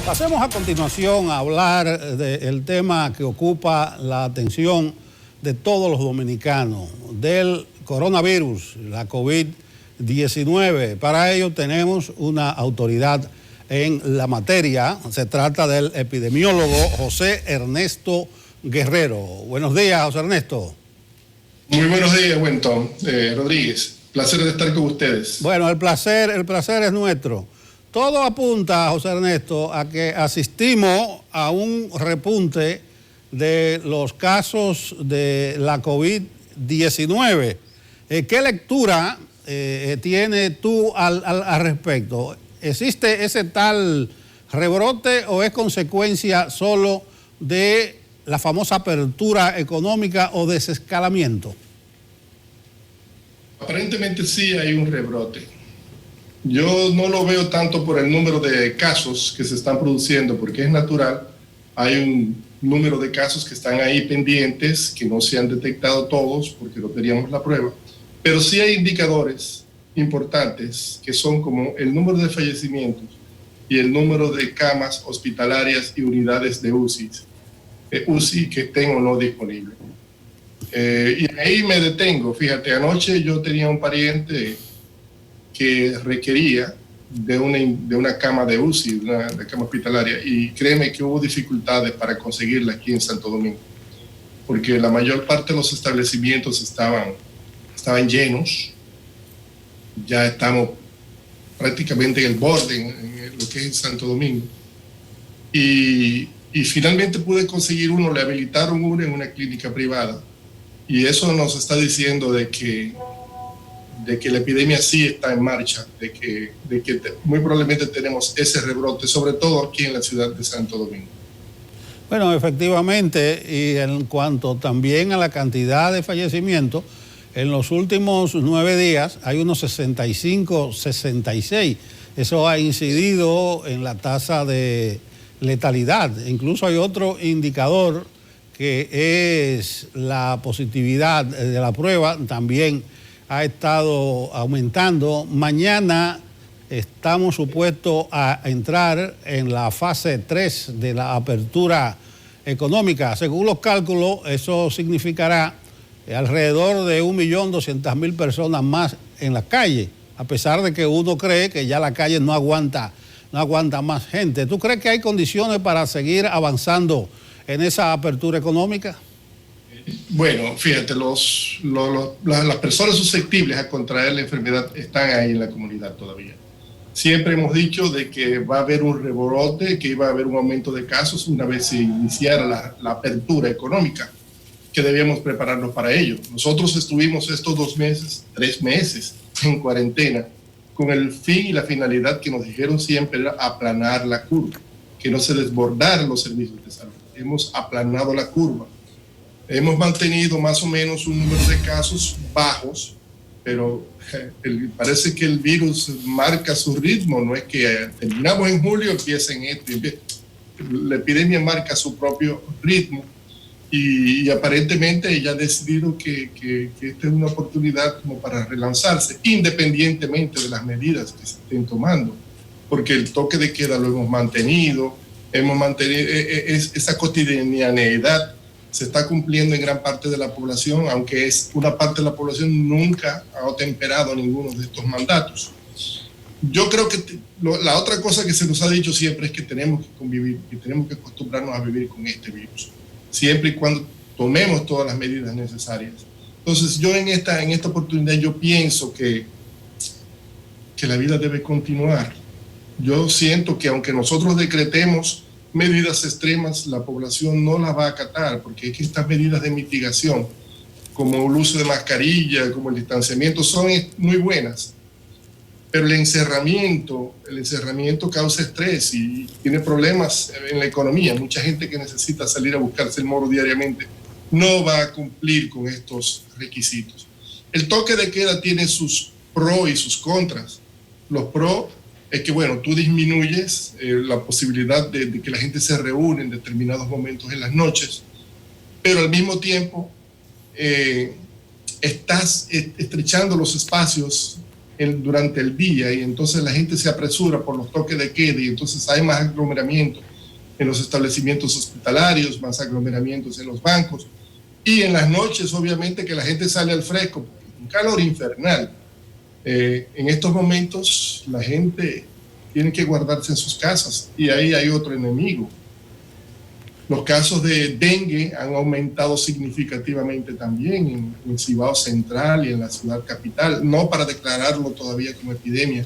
Pasemos a continuación a hablar del tema que ocupa la atención de todos los dominicanos, del coronavirus, la COVID-19. Para ello tenemos una autoridad en la materia. Se trata del epidemiólogo José Ernesto Guerrero. Buenos días, José Ernesto. Muy buenos días, Wenton Rodríguez. Placer de estar con ustedes. Bueno, el placer es nuestro. Todo apunta, José Ernesto, a que asistimos a un repunte de los casos de la COVID-19. ¿Qué lectura tienes tú al respecto? ¿Existe ese tal rebrote o es consecuencia solo de la famosa apertura económica o desescalamiento? Aparentemente sí hay un rebrote. Yo no lo veo tanto por el número de casos que se están produciendo, porque es natural. Hay un número de casos que están ahí pendientes, que no se han detectado todos, porque no teníamos la prueba. Pero sí hay indicadores importantes, que son como el número de fallecimientos y el número de camas hospitalarias y unidades de UCI que estén o no disponibles. Y ahí me detengo. Fíjate, anoche yo tenía un pariente que requería de una cama de UCI, de cama hospitalaria, y créeme que hubo dificultades para conseguirla aquí en Santo Domingo, porque la mayor parte de los establecimientos estaban llenos. Ya estamos prácticamente en el borde, en lo que es Santo Domingo, y finalmente pude conseguir uno, le habilitaron uno en una clínica privada, y eso nos está diciendo de que la epidemia sí está en marcha, de que muy probablemente tenemos ese rebrote, sobre todo aquí en la ciudad de Santo Domingo. Bueno, efectivamente, y en cuanto también a la cantidad de fallecimientos, en los últimos 9 días hay unos 65, 66. Eso ha incidido en la tasa de letalidad. Incluso hay otro indicador que es la positividad de la prueba, también ha estado aumentando. Mañana estamos supuestos a entrar en la fase 3 de la apertura económica. Según los cálculos, eso significará alrededor de 1.200.000 personas más en la calle, a pesar de que uno cree que ya la calle no aguanta más gente. ¿Tú crees que hay condiciones para seguir avanzando en esa apertura económica? Bueno, fíjate, las personas susceptibles a contraer la enfermedad están ahí en la comunidad todavía. Siempre hemos dicho de que va a haber un rebrote, que iba a haber un aumento de casos una vez se iniciara la apertura económica, que debíamos prepararnos para ello. Nosotros estuvimos estos 3 meses en cuarentena con el fin y la finalidad que nos dijeron siempre era aplanar la curva, que no se desbordaran los servicios de salud. Hemos aplanado la curva. Hemos mantenido más o menos un número de casos bajos, pero parece que el virus marca su ritmo. No es que terminamos en julio, empieza en esto. La epidemia marca su propio ritmo y aparentemente ella ha decidido que esta es una oportunidad como para relanzarse, independientemente de las medidas que se estén tomando, porque el toque de queda lo hemos mantenido esa cotidianeidad se está cumpliendo en gran parte de la población, aunque es una parte de la población nunca ha atemperado ninguno de estos mandatos. Yo creo que la otra cosa que se nos ha dicho siempre es que tenemos que convivir, que tenemos que acostumbrarnos a vivir con este virus, siempre y cuando tomemos todas las medidas necesarias. Entonces yo en esta oportunidad yo pienso que la vida debe continuar. Yo siento que aunque nosotros decretemos medidas extremas, la población no las va a acatar, porque es que estas medidas de mitigación, como el uso de mascarilla, como el distanciamiento, son muy buenas, pero el encerramiento causa estrés y tiene problemas en la economía. Mucha gente que necesita salir a buscarse el moro diariamente no va a cumplir con estos requisitos. El toque de queda tiene sus pros y sus contras. Los pros es que, bueno, tú disminuyes la posibilidad de que la gente se reúne en determinados momentos en las noches, pero al mismo tiempo estás estrechando los espacios durante el día, y entonces la gente se apresura por los toques de queda, y entonces hay más aglomeramiento en los establecimientos hospitalarios, más aglomeramientos en los bancos, y en las noches obviamente que la gente sale al fresco, un calor infernal. En estos momentos la gente tiene que guardarse en sus casas, y ahí hay otro enemigo. Los casos de dengue han aumentado significativamente también en Cibao Central y en la ciudad capital, no para declararlo todavía como epidemia,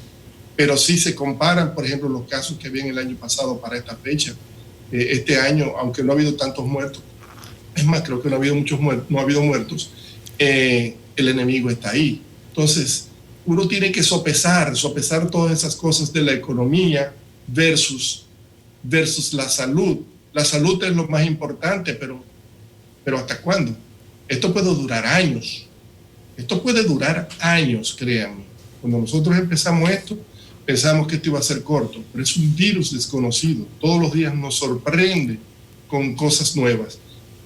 pero sí se comparan, por ejemplo, los casos que había el año pasado para esta fecha. Este año, aunque no ha habido tantos muertos, es más, creo que no ha habido muchos muertos, no ha habido muertos, el enemigo está ahí. Entonces, uno tiene que sopesar todas esas cosas de la economía versus la salud. La salud es lo más importante, pero ¿hasta cuándo? Esto puede durar años. Esto puede durar años, créanme. Cuando nosotros empezamos esto, pensamos que esto iba a ser corto, pero es un virus desconocido. Todos los días nos sorprende con cosas nuevas.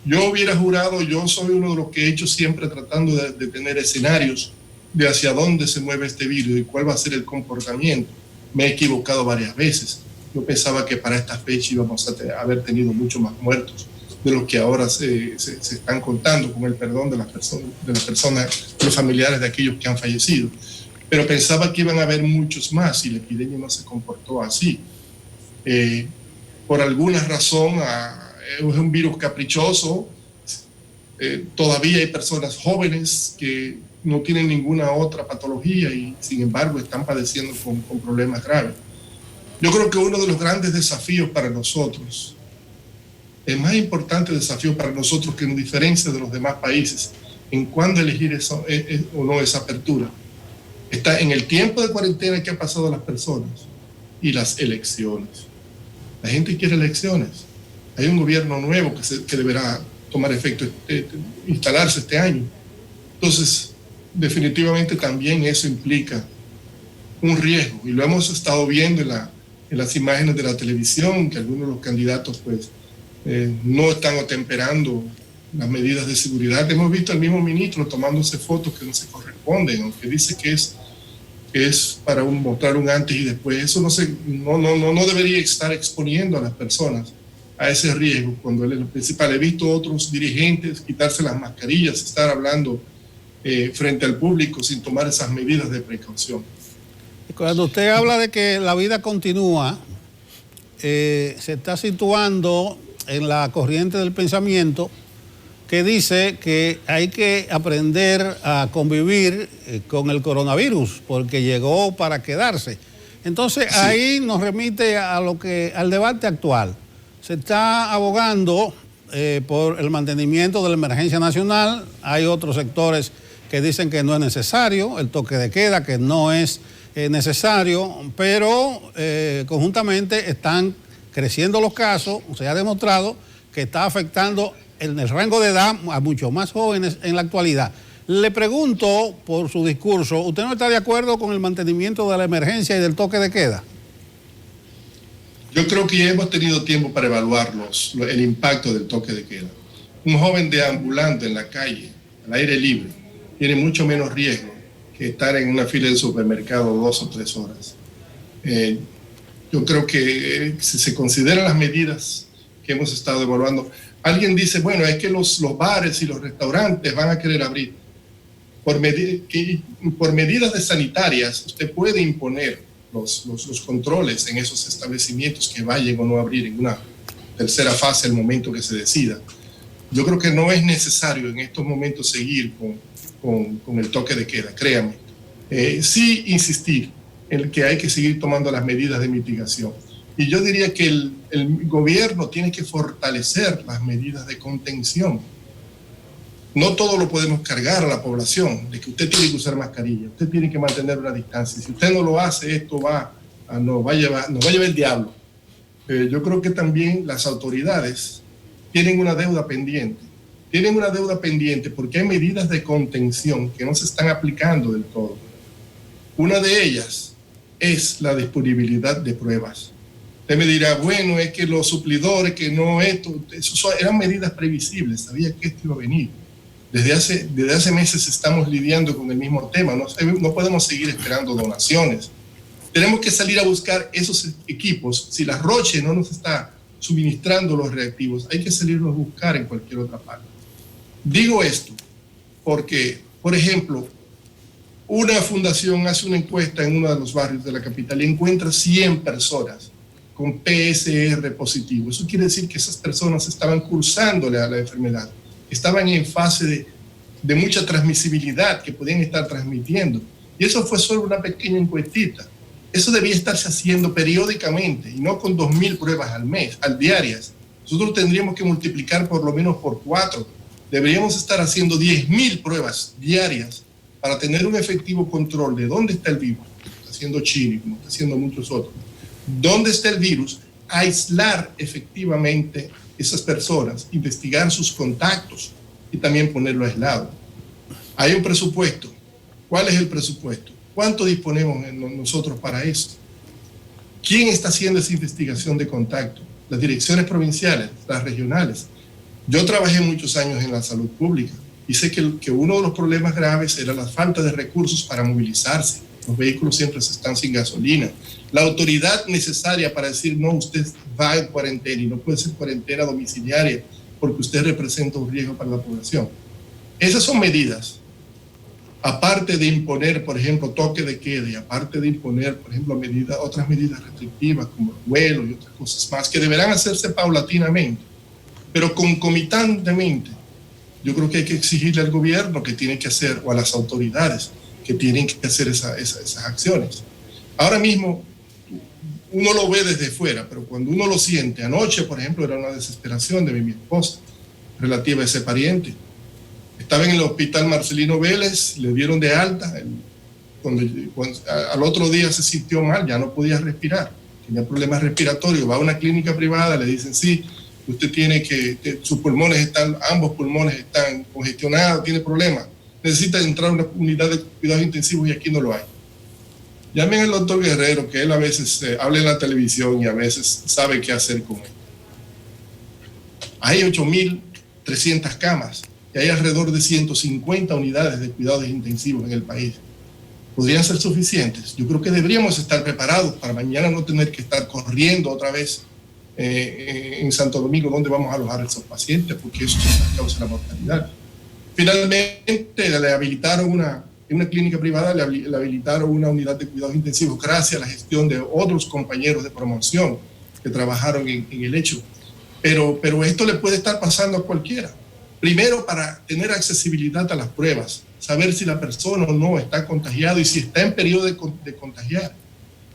Yo hubiera jurado, yo soy uno de los que he hecho siempre tratando de tener escenarios de hacia dónde se mueve este virus y cuál va a ser el comportamiento. Me he equivocado varias veces. Yo pensaba que para esta fecha íbamos a haber tenido mucho más muertos de los que ahora se están contando, con el perdón de las personas, de los familiares de aquellos que han fallecido. Pero pensaba que iban a haber muchos más y la epidemia no se comportó así. Por alguna razón, es un virus caprichoso. Todavía hay personas jóvenes que no tienen ninguna otra patología y sin embargo están padeciendo con problemas graves. Yo creo que uno de los grandes desafíos para nosotros, el más importante desafío para nosotros que nos diferencia de los demás países en cuándo elegir eso, o no esa apertura, está en el tiempo de cuarentena que han pasado las personas y las elecciones. La gente quiere elecciones. Hay un gobierno nuevo que deberá tomar efecto, instalarse este año. Entonces, definitivamente también eso implica un riesgo y lo hemos estado viendo en las imágenes de la televisión, que algunos de los candidatos pues no están atemperando las medidas de seguridad. Hemos visto al mismo ministro tomándose fotos que no se corresponden, aunque dice que es para mostrar un antes y después. Eso no debería estar exponiendo a las personas a ese riesgo cuando él es lo principal. He visto otros dirigentes quitarse las mascarillas, estar hablando frente al público sin tomar esas medidas de precaución. Cuando usted habla de que la vida continúa, se está situando en la corriente del pensamiento que dice que hay que aprender a convivir con el coronavirus porque llegó para quedarse. Entonces sí, ahí nos remite al debate actual. Se está abogando por el mantenimiento de la emergencia nacional. Hay otros sectores que dicen que no es necesario, el toque de queda, que no es necesario, pero conjuntamente están creciendo los casos. Se ha demostrado que está afectando en el rango de edad a muchos más jóvenes en la actualidad. Le pregunto por su discurso, ¿usted no está de acuerdo con el mantenimiento de la emergencia y del toque de queda? Yo creo que ya hemos tenido tiempo para evaluar el impacto del toque de queda. Un joven deambulante en la calle, al aire libre, tiene mucho menos riesgo que estar en una fila del supermercado 2 o 3 horas. Yo creo que si se consideran las medidas que hemos estado evaluando, alguien dice, bueno, es que los bares y los restaurantes van a querer abrir. Por medidas sanitarias, usted puede imponer los controles en esos establecimientos que vayan o no a abrir en una tercera fase al momento que se decida. Yo creo que no es necesario en estos momentos seguir con el toque de queda, créanme. Sí insistir en que hay que seguir tomando las medidas de mitigación. Y yo diría que el gobierno tiene que fortalecer las medidas de contención. No todo lo podemos cargar a la población, de que usted tiene que usar mascarilla, usted tiene que mantener una distancia. Si usted no lo hace, esto nos va a llevar el diablo. Yo creo que también las autoridades tienen una deuda pendiente. Tienen una deuda pendiente porque hay medidas de contención que no se están aplicando del todo. Una de ellas es la disponibilidad de pruebas. Usted me dirá, bueno, es que los suplidores, que no esto, eso eran medidas previsibles, sabía que esto iba a venir. Desde hace meses estamos lidiando con el mismo tema. No podemos seguir esperando donaciones. Tenemos que salir a buscar esos equipos. Si la Roche no nos está suministrando los reactivos, hay que salirlos a buscar en cualquier otra parte. Digo esto porque, por ejemplo, una fundación hace una encuesta en uno de los barrios de la capital y encuentra 100 personas con PSR positivo. Eso quiere decir que esas personas estaban cursándole a la enfermedad, estaban en fase de mucha transmisibilidad, que podían estar transmitiendo. Y eso fue solo una pequeña encuestita. Eso debía estarse haciendo periódicamente y no con 2.000 pruebas diarias. Nosotros tendríamos que multiplicar por lo menos por 4. Deberíamos estar haciendo 10.000 pruebas diarias para tener un efectivo control de dónde está el virus, como está haciendo Chile, como está haciendo muchos otros. Dónde está el virus, aislar efectivamente esas personas, investigar sus contactos y también ponerlo aislado. Hay un presupuesto. ¿Cuál es el presupuesto? ¿Cuánto disponemos nosotros para eso? ¿Quién está haciendo esa investigación de contacto? Las direcciones provinciales, las regionales. Yo trabajé muchos años en la salud pública y sé que uno de los problemas graves era la falta de recursos para movilizarse. Los vehículos siempre están sin gasolina. La autoridad necesaria para decir, no, usted va en cuarentena y no puede ser cuarentena domiciliaria porque usted representa un riesgo para la población. Esas son medidas. Aparte de imponer, por ejemplo, toque de queda, y aparte de imponer, por ejemplo, otras medidas restrictivas como el vuelo y otras cosas más, que deberán hacerse paulatinamente, pero concomitantemente, yo creo que hay que exigirle al gobierno que tiene que hacer, o a las autoridades que tienen que hacer esas acciones. Ahora mismo, uno lo ve desde fuera, pero cuando uno lo siente, anoche, por ejemplo, era una desesperación de mi esposa relativa a ese pariente. Estaba en el hospital Marcelino Vélez, le dieron de alta, al otro día se sintió mal, ya no podía respirar, tenía problemas respiratorios, va a una clínica privada, le dicen, sí, usted tiene sus pulmones ambos pulmones están congestionados, tiene problemas, necesita entrar a una unidad de cuidados intensivos y aquí no lo hay. Llamen al doctor Guerrero, que él a veces habla en la televisión y a veces sabe qué hacer con él. Hay 8.300 camas. Y hay alrededor de 150 unidades de cuidados intensivos en el país. ¿Podrían ser suficientes? Yo creo que deberíamos estar preparados para mañana no tener que estar corriendo otra vez en Santo Domingo, donde vamos a alojar a esos pacientes, porque eso causa la mortalidad. Finalmente, le habilitaron en una clínica privada, le habilitaron una unidad de cuidados intensivos gracias a la gestión de otros compañeros de promoción que trabajaron en el hecho. Pero esto le puede estar pasando a cualquiera. Primero, para tener accesibilidad a las pruebas, saber si la persona o no está contagiada y si está en periodo de contagiar.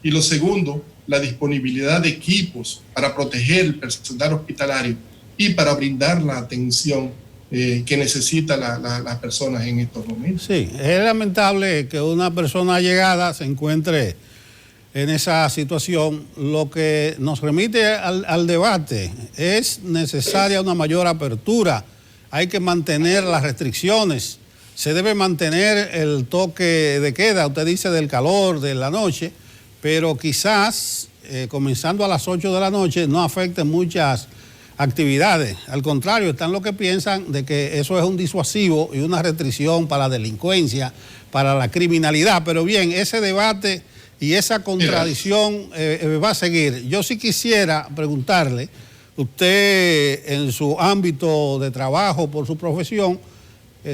Y lo segundo, la disponibilidad de equipos para proteger el personal hospitalario y para brindar la atención que necesitan las personas en estos momentos. Sí, es lamentable que una persona llegada se encuentre en esa situación. Lo que nos remite al debate, es necesaria una mayor apertura. Hay que mantener las restricciones, se debe mantener el toque de queda, usted dice del calor, de la noche, pero quizás comenzando a las 8 de la noche no afecte muchas actividades. Al contrario, están los que piensan de que eso es un disuasivo y una restricción para la delincuencia, para la criminalidad. Pero bien, ese debate y esa contradicción va a seguir. Yo sí quisiera preguntarle, usted en su ámbito de trabajo por su profesión,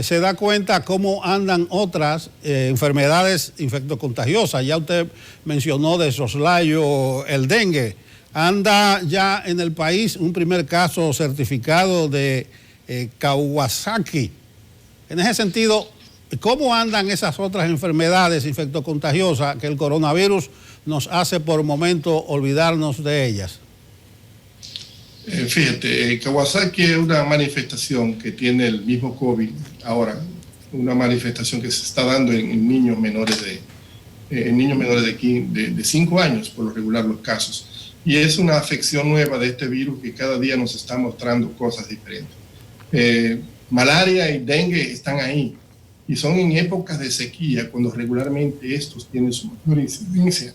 se da cuenta cómo andan otras enfermedades infectocontagiosas. Ya usted mencionó de soslayo el dengue. Anda ya en el país un primer caso certificado de Kawasaki. En ese sentido, ¿cómo andan esas otras enfermedades infectocontagiosas que el coronavirus nos hace por momento olvidarnos de ellas? Fíjate, Kawasaki es una manifestación que tiene el mismo COVID ahora, una manifestación que se está dando en niños menores de 5 años, por lo regular los casos. Y es una afección nueva de este virus que cada día nos está mostrando cosas diferentes. Malaria y dengue están ahí y son en épocas de sequía cuando regularmente estos tienen su mayor incidencia.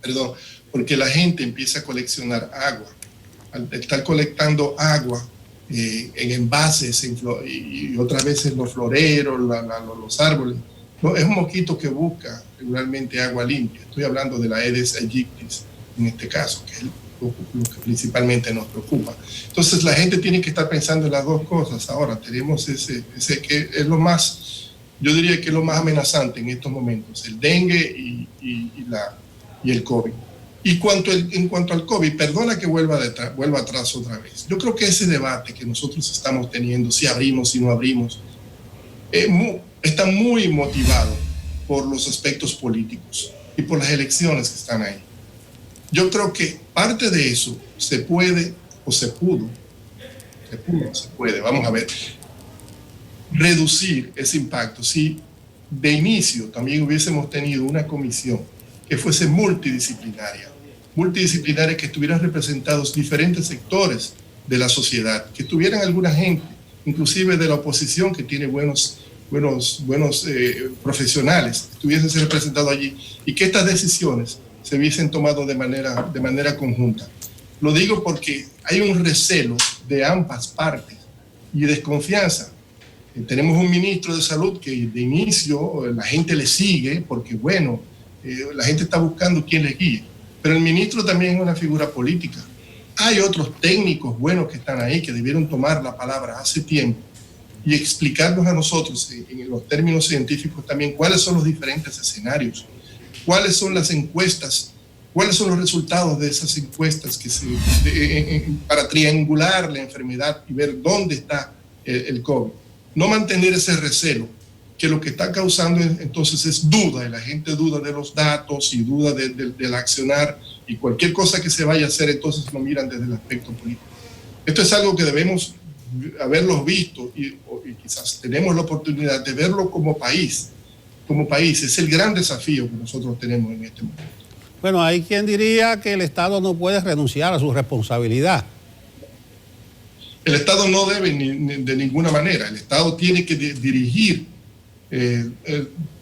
Perdón, porque la gente empieza a coleccionar agua. Al estar colectando agua, en envases y otras veces los floreros, los árboles. No, es un mosquito que busca regularmente agua limpia. Estoy hablando de la Aedes aegyptis en este caso, que es lo que principalmente nos preocupa. Entonces la gente tiene que estar pensando en las dos cosas. Ahora tenemos ese que es lo más, yo diría que es lo más amenazante en estos momentos, el dengue y el COVID. Y en cuanto al COVID, perdona que vuelva atrás otra vez. Yo creo que ese debate que nosotros estamos teniendo, si abrimos, si no abrimos, está muy motivado por los aspectos políticos y por las elecciones que están ahí. Yo creo que parte de eso se puede, o se puede, vamos a ver, reducir ese impacto si de inicio también hubiésemos tenido una comisión que fuese multidisciplinaria, que estuvieran representados diferentes sectores de la sociedad, que tuvieran alguna gente, inclusive de la oposición, que tiene buenos profesionales, estuviesen representados allí, y que estas decisiones se hubiesen tomado de manera conjunta. Lo digo porque hay un recelo de ambas partes y desconfianza. Tenemos un ministro de salud que de inicio la gente le sigue porque, bueno, la gente está buscando quién le guíe, pero el ministro también es una figura política. Hay otros técnicos buenos que están ahí que debieron tomar la palabra hace tiempo y explicarnos a nosotros en los términos científicos también cuáles son los diferentes escenarios, cuáles son las encuestas, cuáles son los resultados de esas encuestas para triangular la enfermedad y ver dónde está el COVID. No mantener ese recelo, que lo que está causando entonces es duda, y la gente duda de los datos y duda del accionar, y cualquier cosa que se vaya a hacer entonces lo miran desde el aspecto político. Esto es algo que debemos haberlo visto y quizás tenemos la oportunidad de verlo como país. Como país, es el gran desafío que nosotros tenemos en este momento. Bueno, hay quien diría que el Estado no puede renunciar a su responsabilidad. El Estado no debe de ninguna manera. El Estado tiene que dirigir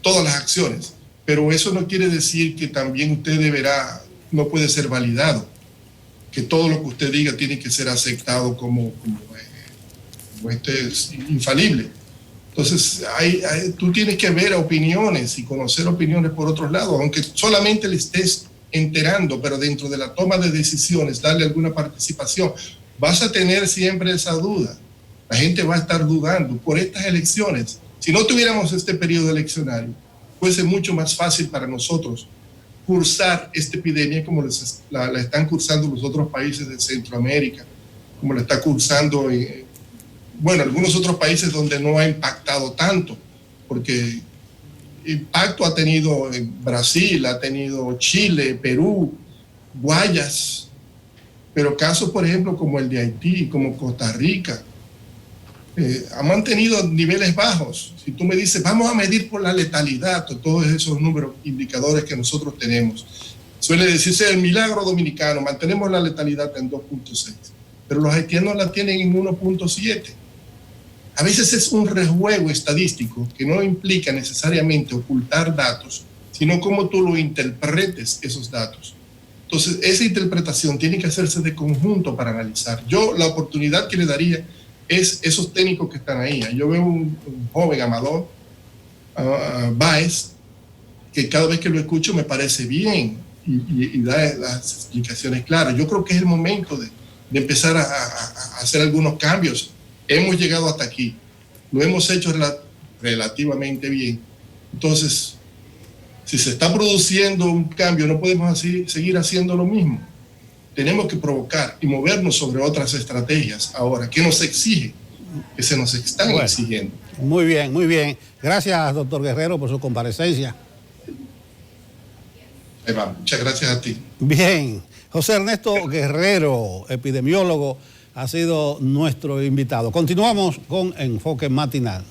todas las acciones, pero eso no quiere decir que también usted no puede ser validado, que todo lo que usted diga tiene que ser aceptado como es infalible. Entonces, tú tienes que ver opiniones y conocer opiniones por otros lados, aunque solamente le estés enterando, pero dentro de la toma de decisiones, darle alguna participación, vas a tener siempre esa duda. La gente va a estar dudando por estas elecciones. Si no tuviéramos este periodo eleccionario, fuese mucho más fácil para nosotros cursar esta epidemia como la están cursando los otros países de Centroamérica, como la está cursando algunos otros países donde no ha impactado tanto, porque impacto ha tenido en Brasil, ha tenido Chile, Perú, Guayas, pero casos, por ejemplo, como el de Haití, como Costa Rica, ha mantenido niveles bajos. Si tú me dices, vamos a medir por la letalidad, todos esos números, indicadores que nosotros tenemos, suele decirse el milagro dominicano, mantenemos la letalidad en 2.6, pero los haitianos la tienen en 1.7. A veces es un rejuego estadístico que no implica necesariamente ocultar datos, sino cómo tú lo interpretes esos datos. Entonces, esa interpretación tiene que hacerse de conjunto para analizar. Yo la oportunidad que le daría es esos técnicos que están ahí. Yo veo un joven Amador Báez, que cada vez que lo escucho me parece bien y da las explicaciones claras. Yo creo que es el momento de empezar a hacer algunos cambios. Hemos llegado hasta aquí, lo hemos hecho relativamente bien. Entonces, si se está produciendo un cambio, no podemos seguir haciendo lo mismo. Tenemos que provocar y movernos sobre otras estrategias ahora que nos exigen, que se nos están exigiendo. Muy bien, muy bien. Gracias, doctor Guerrero, por su comparecencia. Eva, muchas gracias a ti. Bien, José Ernesto Guerrero, epidemiólogo, ha sido nuestro invitado. Continuamos con Enfoque Matinal.